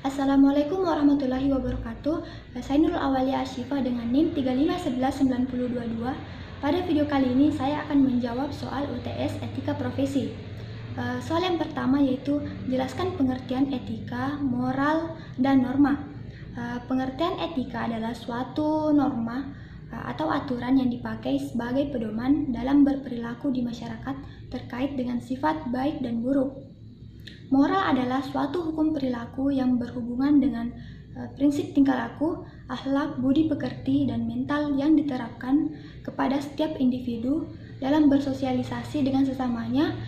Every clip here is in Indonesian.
Assalamualaikum warahmatullahi wabarakatuh. Saya Nurul Awalia Asyifa dengan NIM 35119022. Pada video kali ini saya akan menjawab soal UTS Etika Profesi. Soal yang pertama yaitu jelaskan pengertian etika, moral, dan norma. Pengertian etika adalah suatu norma atau aturan yang dipakai sebagai pedoman dalam berperilaku di masyarakat terkait dengan sifat baik dan buruk. Moral adalah suatu hukum perilaku yang berhubungan dengan prinsip tingkah laku, akhlak, budi pekerti, dan mental yang diterapkan kepada setiap individu dalam bersosialisasi dengan sesamanya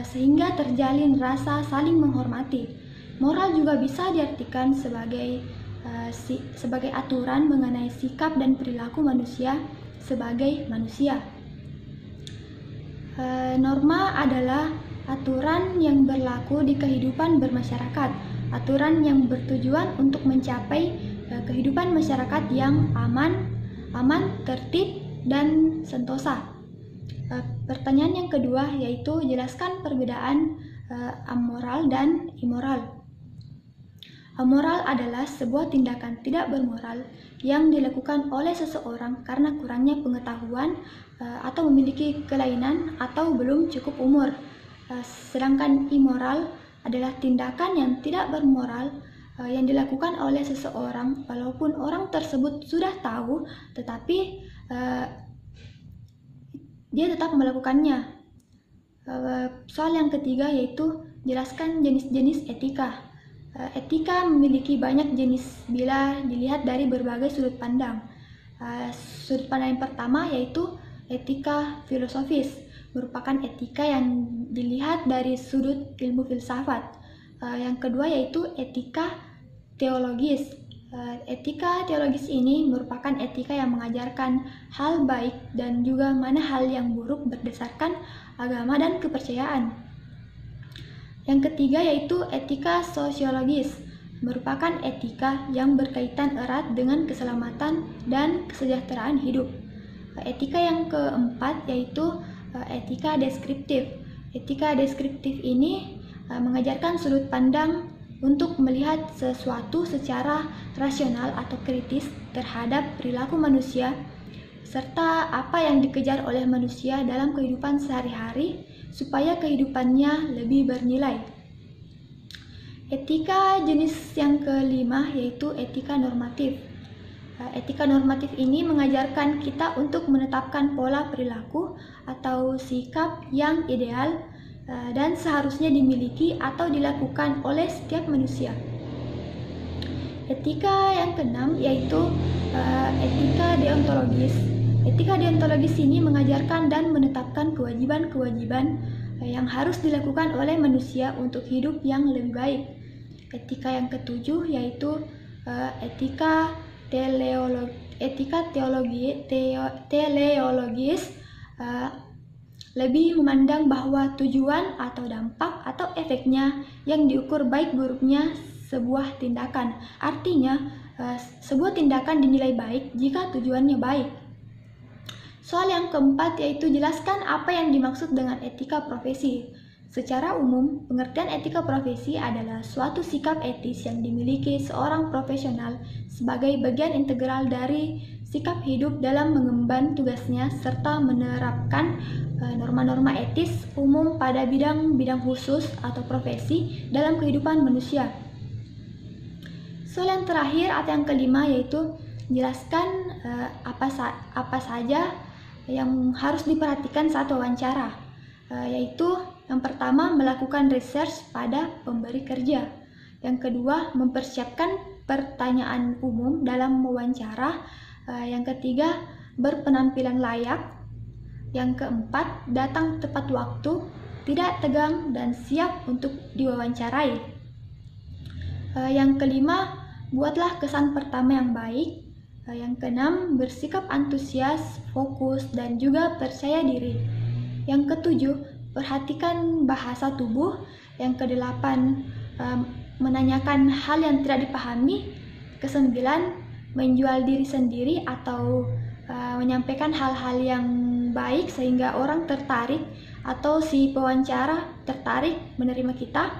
sehingga terjalin rasa saling menghormati. Moral juga bisa diartikan sebagai aturan mengenai sikap dan perilaku manusia sebagai manusia. Norma adalah aturan yang berlaku di kehidupan bermasyarakat, aturan yang bertujuan untuk mencapai kehidupan masyarakat yang aman, tertib, dan sentosa. Pertanyaan yang kedua yaitu jelaskan perbedaan amoral dan immoral. Amoral adalah sebuah tindakan tidak bermoral yang dilakukan oleh seseorang karena kurangnya pengetahuan atau memiliki kelainan atau belum cukup umur. Sedangkan immoral adalah tindakan yang tidak bermoral yang dilakukan oleh seseorang walaupun orang tersebut sudah tahu tetapi dia tetap melakukannya. Soal yang ketiga yaitu jelaskan jenis-jenis etika. Etika memiliki banyak jenis bila dilihat dari berbagai sudut pandang. Sudut pandang yang pertama yaitu etika filosofis, merupakan etika yang dilihat dari sudut ilmu filsafat. Yang kedua yaitu etika teologis. Etika teologis ini merupakan etika yang mengajarkan hal baik dan juga mana hal yang buruk berdasarkan agama dan kepercayaan. Yang ketiga yaitu etika sosiologis, merupakan etika yang berkaitan erat dengan keselamatan dan kesejahteraan hidup. Etika yang keempat yaitu etika deskriptif. Etika deskriptif ini mengajarkan sudut pandang untuk melihat sesuatu secara rasional atau kritis terhadap perilaku manusia serta apa yang dikejar oleh manusia dalam kehidupan sehari-hari supaya kehidupannya lebih bernilai. Etika jenis yang kelima yaitu etika normatif. Etika normatif ini mengajarkan kita untuk menetapkan pola perilaku atau sikap yang ideal dan seharusnya dimiliki atau dilakukan oleh setiap manusia. Etika yang keenam yaitu etika deontologis. Etika deontologis ini mengajarkan dan menetapkan kewajiban-kewajiban yang harus dilakukan oleh manusia untuk hidup yang lebih baik. Etika yang ketujuh yaitu etika teleologis, lebih memandang bahwa tujuan atau dampak atau efeknya yang diukur baik buruknya sebuah tindakan. Artinya, sebuah tindakan dinilai baik jika tujuannya baik. Soal yang keempat yaitu jelaskan apa yang dimaksud dengan etika profesi. Secara umum, pengertian etika profesi adalah suatu sikap etis yang dimiliki seorang profesional sebagai bagian integral dari sikap hidup dalam mengemban tugasnya serta menerapkan norma-norma etis umum pada bidang-bidang khusus atau profesi dalam kehidupan manusia. Soal yang terakhir atau yang kelima yaitu jelaskan apa saja yang harus diperhatikan saat wawancara, yaitu yang pertama melakukan research pada pemberi kerja. Yang kedua mempersiapkan pertanyaan umum dalam wawancara. Yang ketiga berpenampilan layak. Yang keempat datang tepat waktu, tidak tegang dan siap untuk diwawancarai. Yang kelima buatlah kesan pertama yang baik. Yang keenam bersikap antusias, fokus dan juga percaya diri. Yang ketujuh perhatikan bahasa tubuh. Yang kedelapan menanyakan hal yang tidak dipahami. Kesembilan menjual diri sendiri atau menyampaikan hal-hal yang baik sehingga orang tertarik atau si pewawancara tertarik menerima kita.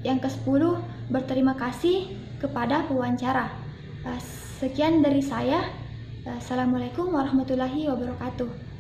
Yang ke-10 berterima kasih kepada pewawancara. Sekian dari saya. Assalamualaikum warahmatullahi wabarakatuh.